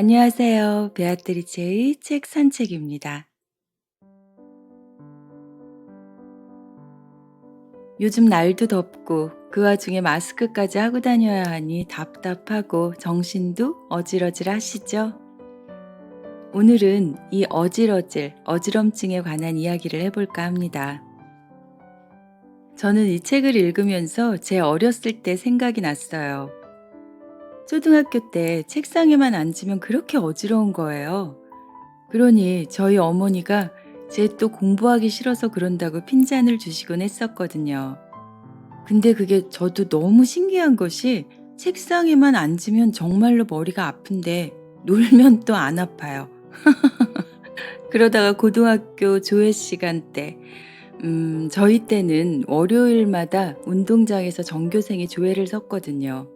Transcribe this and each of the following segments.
안녕하세요. 베아트리체의 책 산책입니다. 요즘 날도 덥고 그 와중에 마스크까지 하고 다녀야 하니 답답하고 정신도 어질어질하시죠? 오늘은 이 어질어질, 어지럼증에 관한 이야기를 해볼까 합니다. 저는 이 책을 읽으면서 제 어렸을 때 생각이 났어요. 초등학교 때 책상에만 앉으면 그렇게 어지러운 거예요. 그러니 저희 어머니가 제 또 공부하기 싫어서 그런다고 핀잔을 주시곤 했었거든요. 근데 그게 저도 너무 신기한 것이 책상에만 앉으면 정말로 머리가 아픈데 놀면 또 안 아파요. 그러다가 고등학교 조회 시간 때, 저희 때는 월요일마다 운동장에서 전교생이 조회를 섰거든요.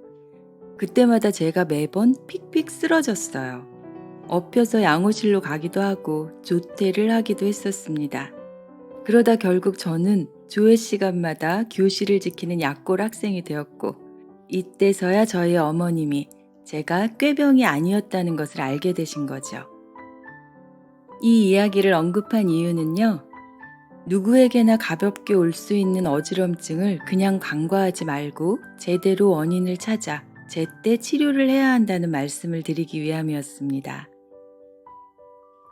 그때마다 제가 매번 픽픽 쓰러졌어요. 엎혀서 양호실로 가기도 하고 조퇴를 하기도 했었습니다. 그러다 결국 저는 조회 시간마다 교실을 지키는 약골 학생이 되었고, 이때서야 저희 어머님이 제가 꾀병이 아니었다는 것을 알게 되신 거죠. 이 이야기를 언급한 이유는요, 누구에게나 가볍게 올 수 있는 어지럼증을 그냥 간과하지 말고 제대로 원인을 찾아 제때 치료를 해야 한다는 말씀을 드리기 위함이었습니다.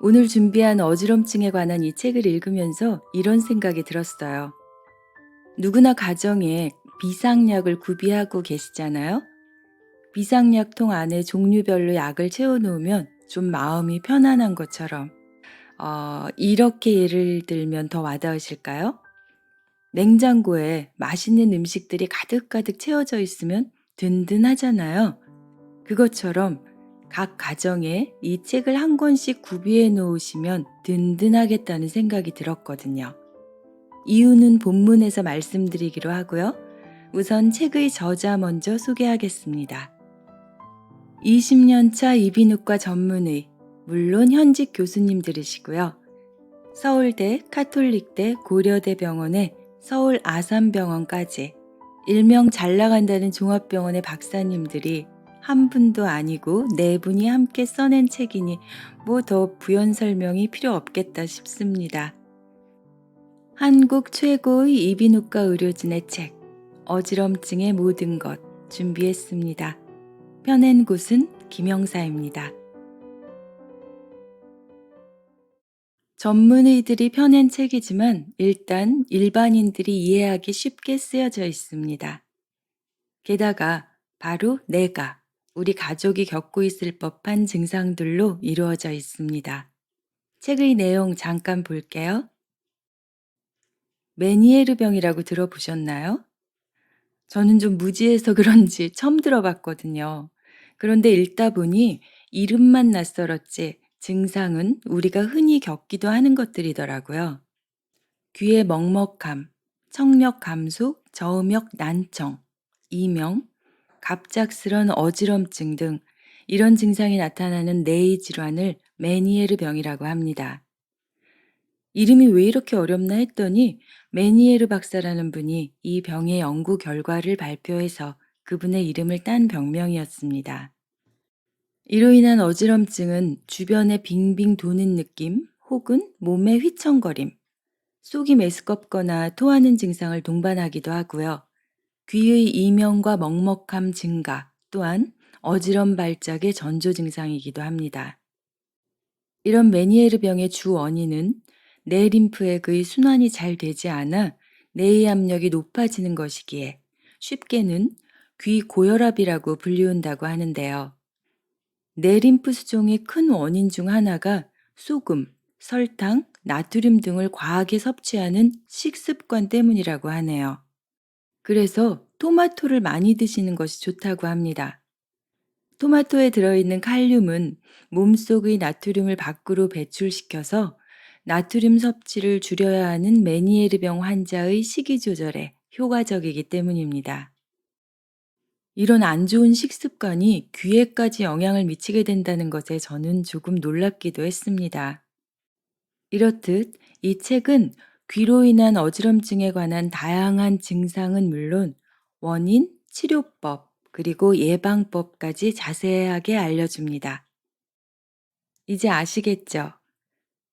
오늘 준비한 어지럼증에 관한 이 책을 읽으면서 이런 생각이 들었어요. 누구나 가정에 비상약을 구비하고 계시잖아요? 비상약통 안에 종류별로 약을 채워놓으면 좀 마음이 편안한 것처럼, 이렇게 예를 들면 더 와닿으실까요? 냉장고에 맛있는 음식들이 가득가득 채워져 있으면 든든하잖아요. 그것처럼 각 가정에 이 책을 한 권씩 구비해 놓으시면 든든하겠다는 생각이 들었거든요. 이유는 본문에서 말씀드리기로 하고요. 우선 책의 저자 먼저 소개하겠습니다. 20년 차 이비인후과 전문의, 물론 현직 교수님들이시고요. 서울대, 카톨릭대, 고려대병원의 서울 아산병원까지 일명 잘 나간다는 종합병원의 박사님들이 한 분도 아니고 네 분이 함께 써낸 책이니 뭐 더 부연 설명이 필요 없겠다 싶습니다. 한국 최고의 이비인후과 의료진의 책, 어지럼증의 모든 것 준비했습니다. 펴낸 곳은 김영사입니다. 전문의들이 펴낸 책이지만 일단 일반인들이 이해하기 쉽게 쓰여져 있습니다. 게다가 바로 내가, 우리 가족이 겪고 있을 법한 증상들로 이루어져 있습니다. 책의 내용 잠깐 볼게요. 메니에르병이라고 들어보셨나요? 저는 좀 무지해서 그런지 처음 들어봤거든요. 그런데 읽다 보니 이름만 낯설었지 증상은 우리가 흔히 겪기도 하는 것들이더라고요. 귀의 먹먹함, 청력 감소, 저음역 난청, 이명, 갑작스런 어지럼증 등 이런 증상이 나타나는 뇌의 질환을 메니에르 병이라고 합니다. 이름이 왜 이렇게 어렵나 했더니 메니에르 박사라는 분이 이 병의 연구 결과를 발표해서 그분의 이름을 딴 병명이었습니다. 이로 인한 어지럼증은 주변에 빙빙 도는 느낌 혹은 몸의 휘청거림, 속이 메스껍거나 토하는 증상을 동반하기도 하고요. 귀의 이명과 먹먹함 증가 또한 어지럼 발작의 전조 증상이기도 합니다. 이런 메니에르 병의 주 원인은 뇌 림프액의 순환이 잘 되지 않아 뇌의 압력이 높아지는 것이기에 쉽게는 귀 고혈압이라고 불리운다고 하는데요. 뇌 림프 수종의 큰 원인 중 하나가 소금, 설탕, 나트륨 등을 과하게 섭취하는 식습관 때문이라고 하네요. 그래서 토마토를 많이 드시는 것이 좋다고 합니다. 토마토에 들어있는 칼륨은 몸속의 나트륨을 밖으로 배출시켜서 나트륨 섭취를 줄여야 하는 메니에르병 환자의 식이 조절에 효과적이기 때문입니다. 이런 안 좋은 식습관이 귀에까지 영향을 미치게 된다는 것에 저는 조금 놀랍기도 했습니다. 이렇듯 이 책은 귀로 인한 어지럼증에 관한 다양한 증상은 물론 원인, 치료법, 그리고 예방법까지 자세하게 알려줍니다. 이제 아시겠죠?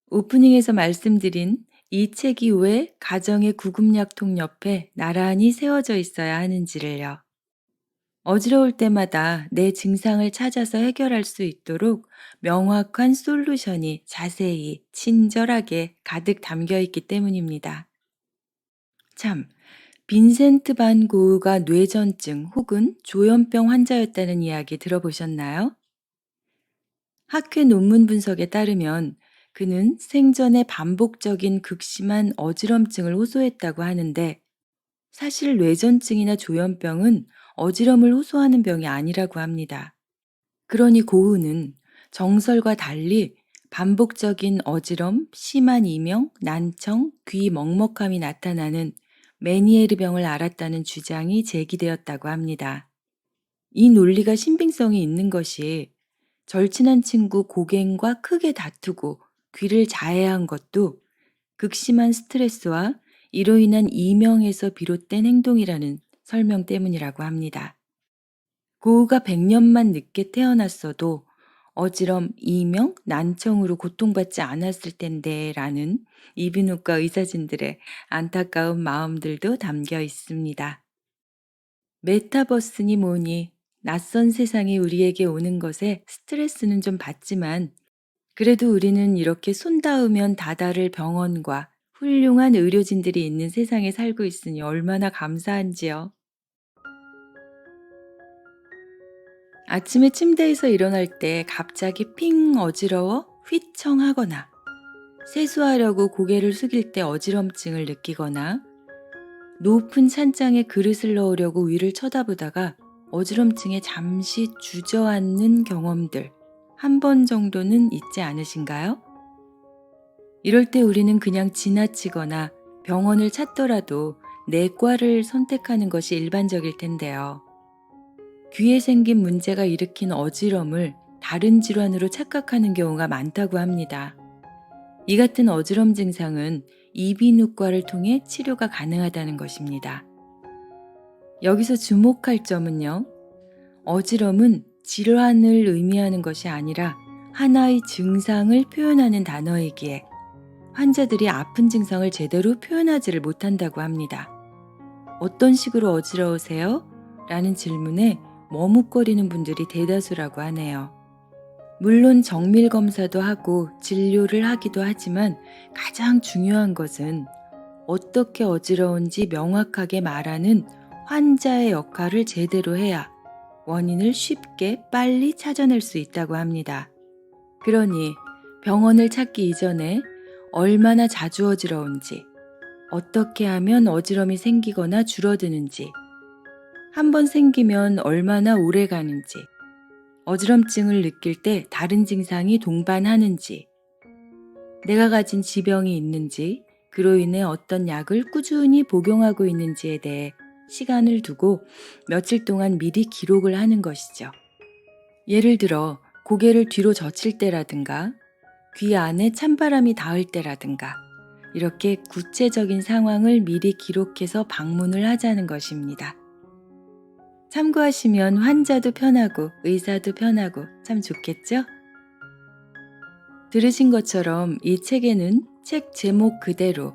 오프닝에서 말씀드린 이 책이 왜 가정의 구급약통 옆에 나란히 세워져 있어야 하는지를요. 어지러울 때마다 내 증상을 찾아서 해결할 수 있도록 명확한 솔루션이 자세히, 친절하게 가득 담겨 있기 때문입니다. 참, 빈센트 반 고흐가 뇌전증 혹은 조현병 환자였다는 이야기 들어보셨나요? 학회 논문 분석에 따르면 그는 생전에 반복적인 극심한 어지럼증을 호소했다고 하는데, 사실 뇌전증이나 조현병은 어지럼을 호소하는 병이 아니라고 합니다. 그러니 고흐는 정설과 달리 반복적인 어지럼, 심한 이명, 난청, 귀 먹먹함이 나타나는 메니에르 병을 앓았다는 주장이 제기되었다고 합니다. 이 논리가 신빙성이 있는 것이, 절친한 친구 고갱과 크게 다투고 귀를 자해한 것도 극심한 스트레스와 이로 인한 이명에서 비롯된 행동이라는 설명 때문이라고 합니다. 고흐가 100년만 늦게 태어났어도 어지럼, 이명, 난청으로 고통받지 않았을 텐데 라는 이비인후과 의사진들의 안타까운 마음들도 담겨 있습니다. 메타버스니 뭐니 낯선 세상이 우리에게 오는 것에 스트레스는 좀 받지만, 그래도 우리는 이렇게 손 닿으면 다다를 병원과 훌륭한 의료진들이 있는 세상에 살고 있으니 얼마나 감사한지요. 아침에 침대에서 일어날 때 갑자기 핑 어지러워 휘청하거나, 세수하려고 고개를 숙일 때 어지럼증을 느끼거나, 높은 찬장에 그릇을 넣으려고 위를 쳐다보다가 어지럼증에 잠시 주저앉는 경험들 한 번 정도는 있지 않으신가요? 이럴 때 우리는 그냥 지나치거나 병원을 찾더라도 내과를 선택하는 것이 일반적일 텐데요. 귀에 생긴 문제가 일으킨 어지럼을 다른 질환으로 착각하는 경우가 많다고 합니다. 이 같은 어지럼 증상은 이비인후과를 통해 치료가 가능하다는 것입니다. 여기서 주목할 점은요, 어지럼은 질환을 의미하는 것이 아니라 하나의 증상을 표현하는 단어이기에 환자들이 아픈 증상을 제대로 표현하지를 못한다고 합니다. 어떤 식으로 어지러우세요? 라는 질문에 머뭇거리는 분들이 대다수라고 하네요. 물론 정밀 검사도 하고 진료를 하기도 하지만, 가장 중요한 것은 어떻게 어지러운지 명확하게 말하는 환자의 역할을 제대로 해야 원인을 쉽게 빨리 찾아낼 수 있다고 합니다. 그러니 병원을 찾기 이전에 얼마나 자주 어지러운지, 어떻게 하면 어지럼이 생기거나 줄어드는지, 한 번 생기면 얼마나 오래 가는지, 어지럼증을 느낄 때 다른 증상이 동반하는지, 내가 가진 지병이 있는지, 그로 인해 어떤 약을 꾸준히 복용하고 있는지에 대해 시간을 두고 며칠 동안 미리 기록을 하는 것이죠. 예를 들어 고개를 뒤로 젖힐 때라든가, 귀 안에 찬바람이 닿을 때라든가, 이렇게 구체적인 상황을 미리 기록해서 방문을 하자는 것입니다. 참고하시면 환자도 편하고 의사도 편하고 참 좋겠죠? 들으신 것처럼 이 책에는 책 제목 그대로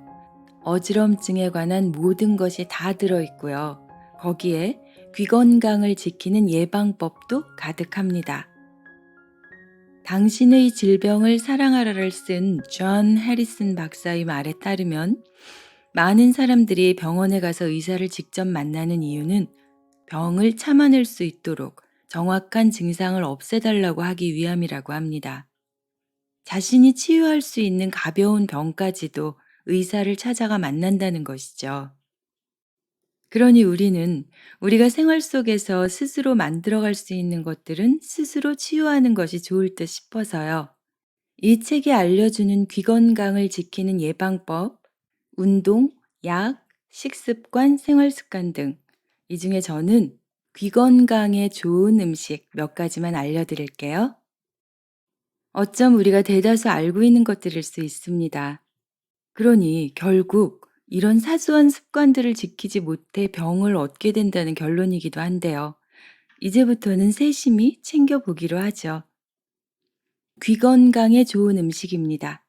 어지럼증에 관한 모든 것이 다 들어있고요. 거기에 귀 건강을 지키는 예방법도 가득합니다. 당신의 질병을 사랑하라를 쓴 존 해리슨 박사의 말에 따르면, 많은 사람들이 병원에 가서 의사를 직접 만나는 이유는 병을 참아낼 수 있도록 정확한 증상을 없애달라고 하기 위함이라고 합니다. 자신이 치유할 수 있는 가벼운 병까지도 의사를 찾아가 만난다는 것이죠. 그러니 우리는 우리가 생활 속에서 스스로 만들어갈 수 있는 것들은 스스로 치유하는 것이 좋을 듯 싶어서요. 이 책이 알려주는 귀 건강을 지키는 예방법, 운동, 약, 식습관, 생활습관 등, 이 중에 저는 귀 건강에 좋은 음식 몇 가지만 알려드릴게요. 어쩜 우리가 대다수 알고 있는 것들일 수 있습니다. 그러니 결국 이런 사소한 습관들을 지키지 못해 병을 얻게 된다는 결론이기도 한데요. 이제부터는 세심히 챙겨보기로 하죠. 귀 건강에 좋은 음식입니다.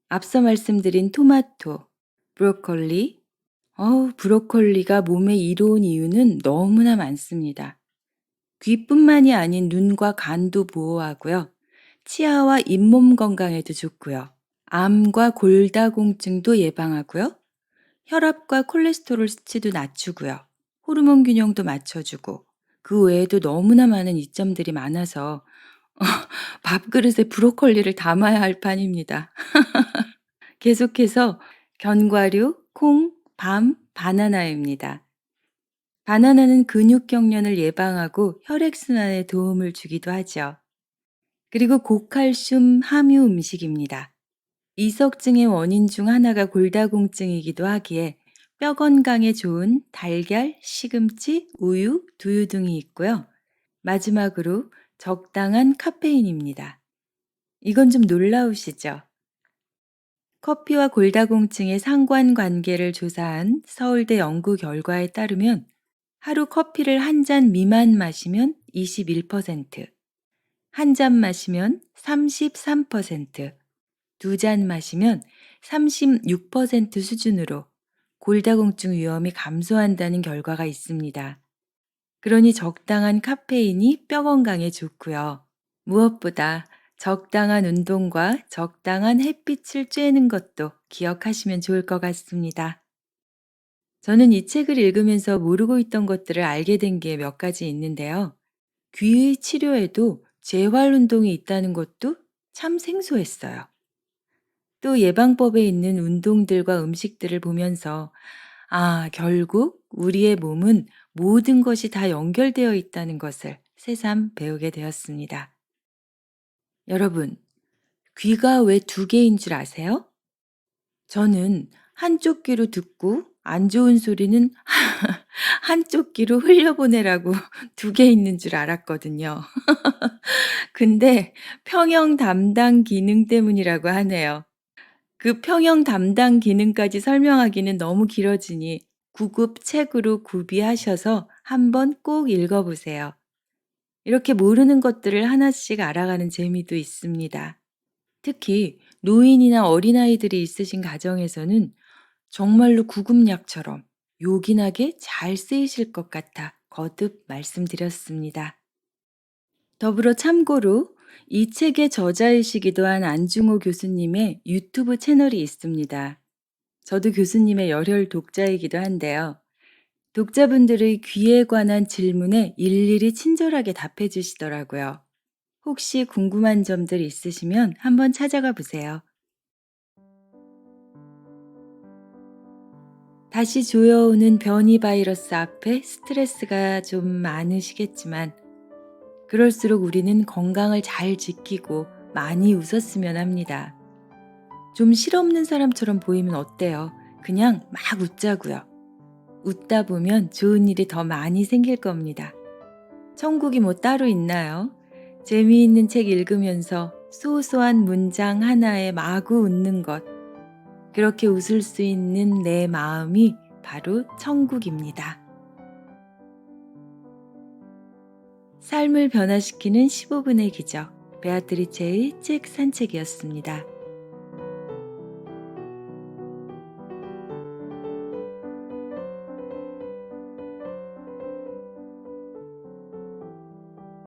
앞서 말씀드린 토마토, 브로콜리, 브로콜리가 몸에 이로운 이유는 너무나 많습니다. 귀뿐만이 아닌 눈과 간도 보호하고요. 치아와 잇몸 건강에도 좋고요. 암과 골다공증도 예방하고요. 혈압과 콜레스테롤 수치도 낮추고요. 호르몬 균형도 맞춰주고 그 외에도 너무나 많은 이점들이 많아서 밥그릇에 브로콜리를 담아야 할 판입니다. 계속해서 견과류, 콩, 밤, 바나나입니다. 바나나는 근육 경련을 예방하고 혈액순환에 도움을 주기도 하죠. 그리고 고칼슘 함유 음식입니다. 이석증의 원인 중 하나가 골다공증이기도 하기에 뼈 건강에 좋은 달걀, 시금치, 우유, 두유 등이 있고요. 마지막으로 적당한 카페인입니다. 이건 좀 놀라우시죠? 커피와 골다공증의 상관관계를 조사한 서울대 연구 결과에 따르면 하루 커피를 한 잔 미만 마시면 21%, 한 잔 마시면 33%, 두 잔 마시면 36% 수준으로 골다공증 위험이 감소한다는 결과가 있습니다. 그러니 적당한 카페인이 뼈 건강에 좋고요. 무엇보다 적당한 운동과 적당한 햇빛을 쬐는 것도 기억하시면 좋을 것 같습니다. 저는 이 책을 읽으면서 모르고 있던 것들을 알게 된 게 몇 가지 있는데요. 귀의 치료에도 재활 운동이 있다는 것도 참 생소했어요. 또 예방법에 있는 운동들과 음식들을 보면서 결국 우리의 몸은 모든 것이 다 연결되어 있다는 것을 새삼 배우게 되었습니다. 여러분, 귀가 왜 두 개인 줄 아세요? 저는 한쪽 귀로 듣고 안 좋은 소리는 한쪽 귀로 흘려보내라고 두 개 있는 줄 알았거든요. 근데 평형 담당 기능 때문이라고 하네요. 그 평형 담당 기능까지 설명하기는 너무 길어지니 구급 책으로 구비하셔서 한번 꼭 읽어보세요. 이렇게 모르는 것들을 하나씩 알아가는 재미도 있습니다. 특히 노인이나 어린아이들이 있으신 가정에서는 정말로 구급약처럼 요긴하게 잘 쓰이실 것 같아 거듭 말씀드렸습니다. 더불어 참고로 이 책의 저자이시기도 한 안중호 교수님의 유튜브 채널이 있습니다. 저도 교수님의 열혈 독자이기도 한데요. 독자분들의 귀에 관한 질문에 일일이 친절하게 답해 주시더라고요. 혹시 궁금한 점들 있으시면 한번 찾아가 보세요. 다시 조여오는 변이 바이러스 앞에 스트레스가 좀 많으시겠지만 그럴수록 우리는 건강을 잘 지키고 많이 웃었으면 합니다. 좀 실없는 사람처럼 보이면 어때요? 그냥 막 웃자고요. 웃다 보면 좋은 일이 더 많이 생길 겁니다. 천국이 뭐 따로 있나요? 재미있는 책 읽으면서 소소한 문장 하나에 마구 웃는 것. 그렇게 웃을 수 있는 내 마음이 바로 천국입니다. 삶을 변화시키는 15분의 기적. 베아트리체의 책 산책이었습니다.